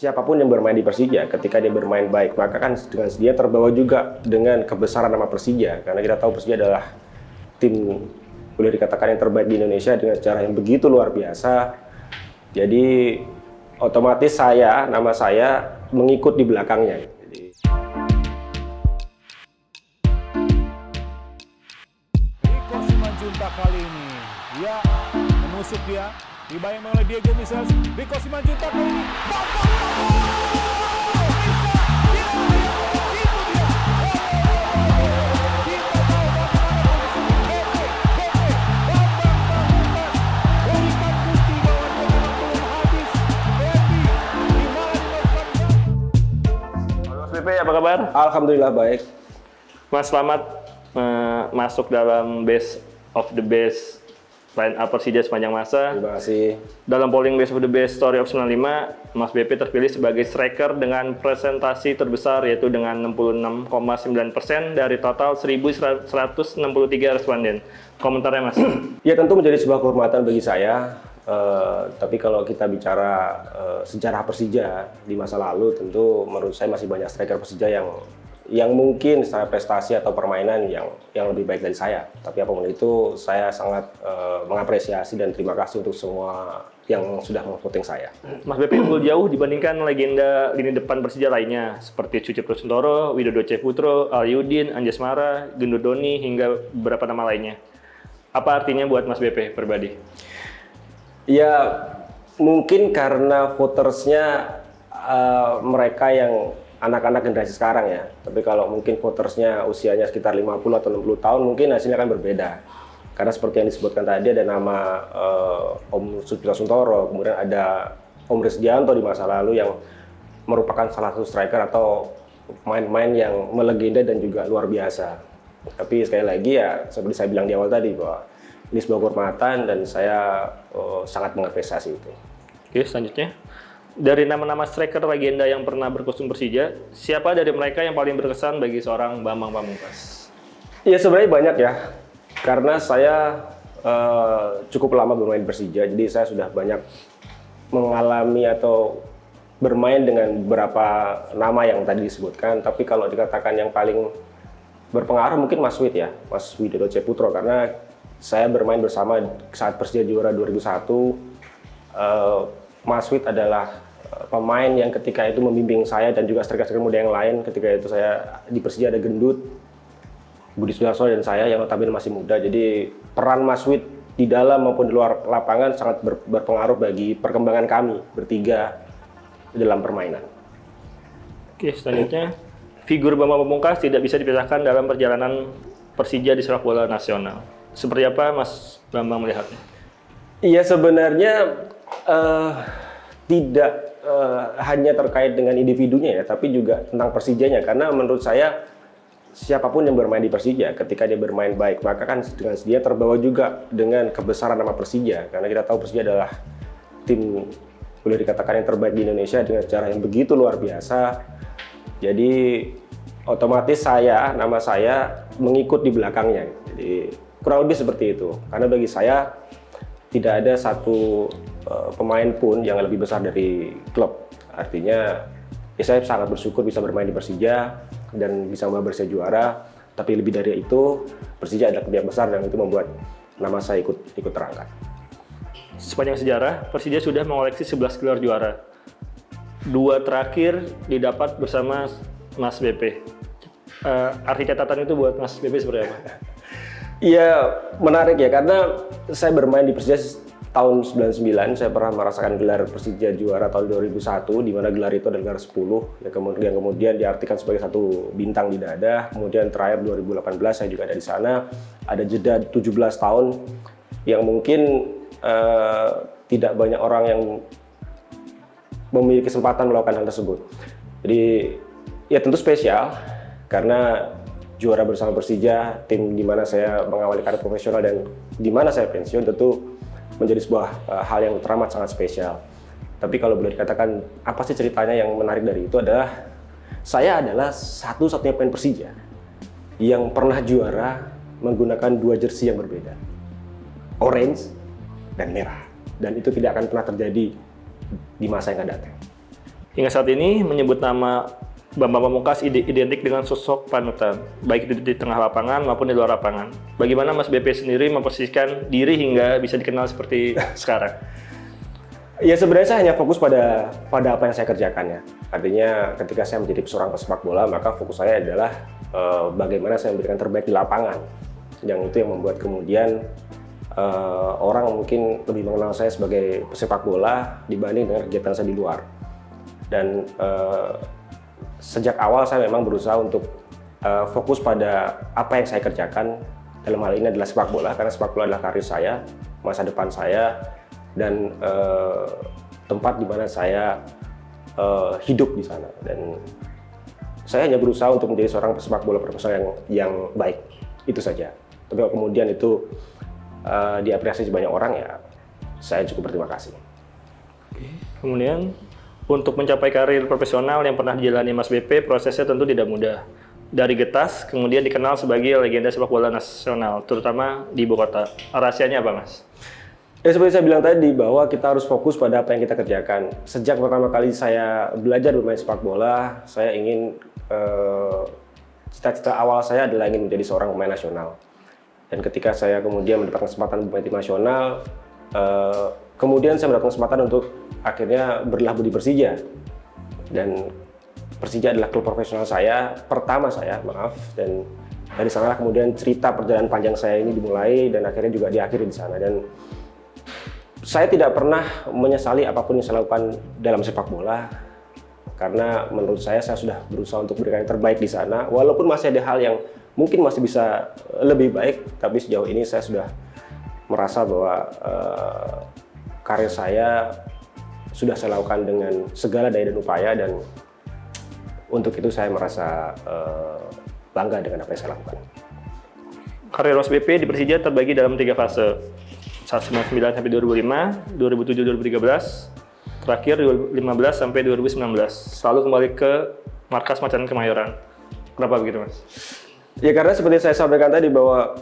siapapun yang bermain di Persija, ketika dia bermain baik, maka kan dengan dia terbawa juga dengan kebesaran nama Persija. Karena kita tahu Persija adalah tim boleh dikatakan yang terbaik di Indonesia dengan sejarah yang begitu luar biasa. Jadi otomatis nama saya mengikut di belakangnya. Rico Simanjuntak kali ini, dia menusuk dia, dibayang oleh Diego Michels. Rico Simanjuntak kali ini, Apa kabar? Alhamdulillah baik. Mas, selamat masuk dalam best of the best line up Persija sepanjang masa. Terima kasih. Dalam polling best of the best story of 95, Mas BP terpilih sebagai striker dengan presentasi terbesar, yaitu dengan 66,9% dari total 1.163 responden. Komentarnya, Mas? Ya, tentu menjadi sebuah kehormatan bagi saya. Tapi kalau kita bicara sejarah Persija di masa lalu, tentu menurut saya masih banyak striker Persija yang mungkin secara prestasi atau permainan yang lebih baik dari saya. Tapi apapun itu, saya sangat mengapresiasi dan terima kasih untuk semua yang sudah memvoting saya. Mas BP unggul jauh dibandingkan legenda lini depan Persija lainnya seperti Cucip Rusentoro, Widodo Ceputro, Alyudin, Anjas Mara, Gendut Doni, hingga beberapa nama lainnya. Apa artinya buat Mas BP pribadi? Ya, mungkin karena votersnya mereka yang anak-anak generasi sekarang ya. Tapi kalau mungkin votersnya usianya sekitar 50 atau 60 tahun, mungkin hasilnya akan berbeda. Karena seperti yang disebutkan tadi, ada nama Om Sucipto Suntoro, kemudian ada Om Risdianto di masa lalu yang merupakan salah satu striker atau pemain-pemain yang melegenda dan juga luar biasa. Tapi sekali lagi ya, seperti saya bilang di awal tadi, bahwa ini sebuah kehormatan dan saya sangat mengapresiasi itu. Oke, selanjutnya. Dari nama-nama striker legenda yang pernah berkostum Persija, siapa dari mereka yang paling berkesan bagi seorang Bambang Pamungkas? Ya, sebenarnya banyak ya. Karena saya cukup lama bermain di Persija, jadi saya sudah banyak mengalami atau bermain dengan beberapa nama yang tadi disebutkan. Tapi kalau dikatakan yang paling berpengaruh mungkin Mas Wid ya, Mas Widodo Ceputro, karena saya bermain bersama saat Persija juara 2001. Mas Wid adalah pemain yang ketika itu membimbing saya dan juga striker-striker muda yang lain. Ketika itu saya di Persija ada Gendut, Budi Sudarso, dan saya yang notabene masih muda. Jadi peran Mas Wid di dalam maupun di luar lapangan sangat berpengaruh bagi perkembangan kami bertiga dalam permainan. Oke, selanjutnya. Figur Bambang Pamungkas tidak bisa dipisahkan dalam perjalanan Persija di sepak bola nasional. Seperti apa Mas Bambang melihatnya? Iya, sebenarnya tidak hanya terkait dengan individunya ya, tapi juga tentang Persijanya. Karena menurut saya siapapun yang bermain di Persija, ketika dia bermain baik, maka kan dengan dia terbawa juga dengan kebesaran nama Persija. Karena kita tahu Persija adalah tim boleh dikatakan yang terbaik di Indonesia dengan sejarah yang begitu luar biasa. Jadi otomatis nama saya mengikut di belakangnya. Jadi kurang lebih seperti itu. Karena bagi saya tidak ada satu pemain pun yang lebih besar dari klub. Artinya ya, saya sangat bersyukur bisa bermain di Persija dan bisa membawa Persija juara. Tapi lebih dari itu, Persija adalah klub yang besar dan itu membuat nama saya ikut terangkat. Sepanjang sejarah, Persija sudah mengoleksi 11 gelar juara. 2 terakhir didapat bersama Mas BP. Arti catatan itu buat Mas BP seperti apa? Iya, menarik ya, karena saya bermain di Persija tahun 99, saya pernah merasakan gelar Persija juara tahun 2001, di mana gelar itu adalah gelar 10, ya, kemudian diartikan sebagai satu bintang di dada. Kemudian terakhir 2018 saya juga ada di sana, ada jeda 17 tahun, yang mungkin tidak banyak orang yang memiliki kesempatan melakukan hal tersebut. Jadi ya tentu spesial, karena juara bersama Persija, tim di mana saya mengawali karir profesional dan di mana saya pensiun, tentu menjadi sebuah hal yang teramat sangat spesial. Tapi kalau boleh dikatakan apa sih ceritanya yang menarik dari itu, adalah saya adalah satu-satunya pemain Persija yang pernah juara menggunakan 2 jersey yang berbeda, orange dan merah, dan itu tidak akan pernah terjadi di masa yang akan datang. Hingga saat ini menyebut nama Bambang Pamungkas identik dengan sosok panutan, baik di tengah lapangan maupun di luar lapangan. Bagaimana Mas BP sendiri memposisikan diri hingga bisa dikenal seperti sekarang? Ya sebenarnya saya hanya fokus pada apa yang saya kerjakan ya. Artinya ketika saya menjadi seorang pesepak bola, maka fokus saya adalah bagaimana saya memberikan terbaik di lapangan. Yang itu yang membuat kemudian orang mungkin lebih mengenal saya sebagai pesepak bola dibanding dengan kegiatan saya di luar. Dan sejak awal saya memang berusaha untuk fokus pada apa yang saya kerjakan. Dalam hal ini adalah sepak bola, karena sepak bola adalah karir saya, masa depan saya, dan tempat di mana saya hidup di sana. Dan saya hanya berusaha untuk menjadi seorang pesepak bola profesional yang baik, itu saja. Tapi kalau kemudian itu diapresiasi banyak orang, ya saya cukup berterima kasih. Kemudian untuk mencapai karir profesional yang pernah dijalani Mas BP, prosesnya tentu tidak mudah. Dari getas, kemudian dikenal sebagai legenda sepak bola nasional, terutama di ibu kota. Rahasianya apa, Mas? Ya seperti saya bilang tadi, bahwa kita harus fokus pada apa yang kita kerjakan. Sejak pertama kali saya belajar bermain sepak bola, saya ingin, cita-cita awal saya adalah ingin menjadi seorang pemain nasional. Dan ketika saya kemudian mendapatkan kesempatan bermain tim nasional, kemudian saya mendapatkan kesempatan untuk akhirnya berlabuh di Persija. Dan Persija adalah klub profesional saya, pertama saya, maaf. Dan dari sanalah kemudian cerita perjalanan panjang saya ini dimulai dan akhirnya juga diakhiri di sana. Dan saya tidak pernah menyesali apapun yang saya lakukan dalam sepak bola, karena menurut saya sudah berusaha untuk memberikan yang terbaik di sana. Walaupun masih ada hal yang mungkin masih bisa lebih baik, tapi sejauh ini saya sudah merasa bahwa karir saya sudah saya lakukan dengan segala daya dan upaya, dan untuk itu saya merasa bangga dengan apa yang saya lakukan. Karir Mas BP di Persija terbagi dalam 3 fase. 1999 sampai 2005, 2007-2013, terakhir 2015 sampai 2019. Selalu kembali ke markas Macan Kemayoran. Kenapa begitu, Mas? Ya karena seperti saya sampaikan tadi bahwa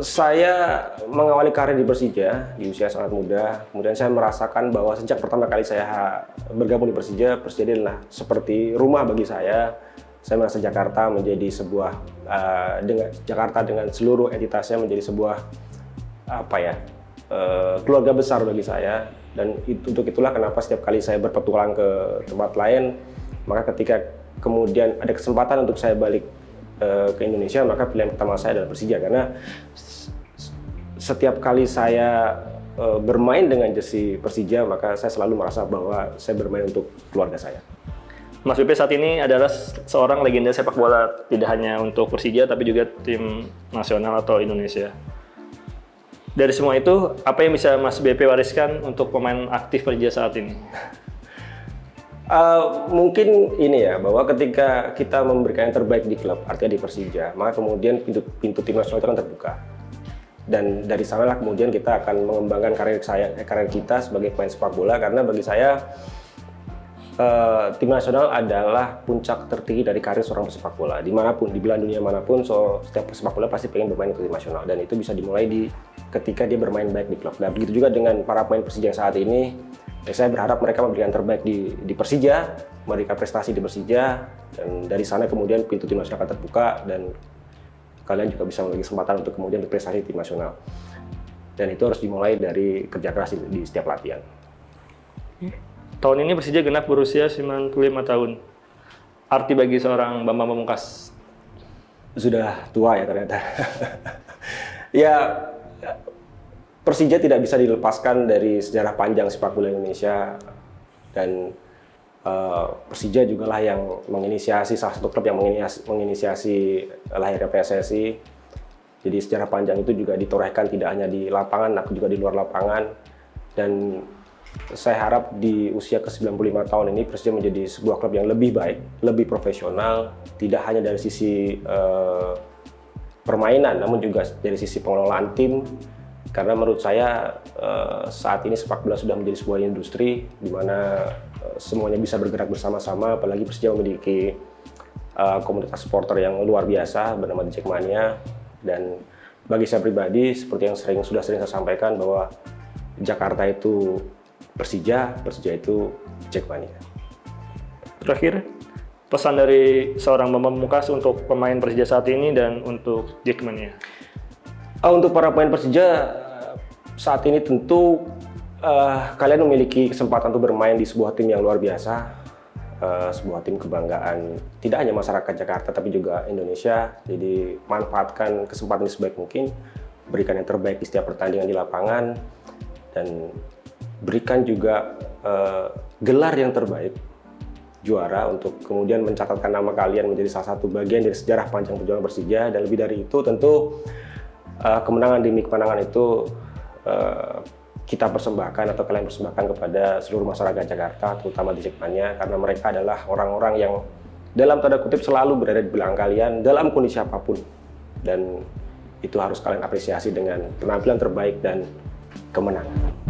saya mengawali karir di Persija di usia sangat muda. Kemudian saya merasakan bahwa sejak pertama kali saya bergabung di Persija, Persija adalah seperti rumah bagi saya. Saya merasa Jakarta menjadi sebuah Jakarta dengan seluruh entitasnya menjadi sebuah keluarga besar bagi saya. Dan untuk itulah kenapa setiap kali saya berpetualang ke tempat lain, maka ketika kemudian ada kesempatan untuk saya balik ke Indonesia, maka pilihan pertama saya adalah Persija. Karena setiap kali saya bermain dengan jersey Persija, maka saya selalu merasa bahwa saya bermain untuk keluarga saya. Mas BP saat ini adalah seorang legenda sepak bola, tidak hanya untuk Persija tapi juga tim nasional atau Indonesia. Dari semua itu, apa yang bisa Mas BP wariskan untuk pemain aktif Persija saat ini? Mungkin ini ya, bahwa ketika kita memberikan yang terbaik di klub, artinya di Persija, maka kemudian pintu tim nasional itu akan terbuka. Dan dari sanalah kemudian kita akan mengembangkan karir kita sebagai pemain sepak bola, karena bagi saya tim nasional adalah puncak tertinggi dari karir seorang pesepak bola. Dimanapun, di belahan dunia manapun, setiap pesepak bola pasti pengen bermain untuk tim nasional, dan itu bisa dimulai ketika dia bermain baik di klub. Nah, begitu juga dengan para pemain Persija saat ini. Saya berharap mereka memberikan terbaik di Persija, memberikan prestasi di Persija, dan dari sana kemudian pintu tim nasional akan terbuka, dan kalian juga bisa memiliki kesempatan untuk kemudian berprestasi di tim nasional. Dan itu harus dimulai dari kerja keras di setiap latihan. Tahun ini Persija genap berusia 95 tahun. Arti bagi seorang Bambang Pamungkas? Sudah tua ya ternyata. Ya, Persija tidak bisa dilepaskan dari sejarah panjang sepak bola Indonesia, dan Persija juga lah yang menginisiasi, salah satu klub yang menginisiasi lahirnya PSSI. Jadi sejarah panjang itu juga ditorehkan tidak hanya di lapangan, tapi juga di luar lapangan. Dan saya harap di usia ke-95 tahun ini Persija menjadi sebuah klub yang lebih baik, lebih profesional, tidak hanya dari sisi permainan, namun juga dari sisi pengelolaan tim. Karena menurut saya saat ini sepak bola sudah menjadi sebuah industri di mana semuanya bisa bergerak bersama-sama, apalagi Persija memiliki komunitas supporter yang luar biasa bernama The Jackmania. Dan bagi saya pribadi, seperti yang sudah sering saya sampaikan, bahwa Jakarta itu Persija itu Jackmania. Terakhir, pesan dari seorang Bambang Pamungkas untuk pemain Persija saat ini dan untuk Jackmania. Untuk para pemain Persija saat ini tentu kalian memiliki kesempatan untuk bermain di sebuah tim yang luar biasa, sebuah tim kebanggaan tidak hanya masyarakat Jakarta tapi juga Indonesia. Jadi manfaatkan kesempatan ini sebaik mungkin, berikan yang terbaik di setiap pertandingan di lapangan, dan berikan juga gelar yang terbaik, juara, untuk kemudian mencatatkan nama kalian menjadi salah satu bagian dari sejarah panjang perjuangan Persija. Dan lebih dari itu tentu kemenangan demi kemenangan itu kita persembahkan atau kalian persembahkan kepada seluruh masyarakat Jakarta, terutama di Jackmania, karena mereka adalah orang-orang yang dalam tanda kutip selalu berada di belakang kalian dalam kondisi apapun, dan itu harus kalian apresiasi dengan penampilan terbaik dan kemenangan.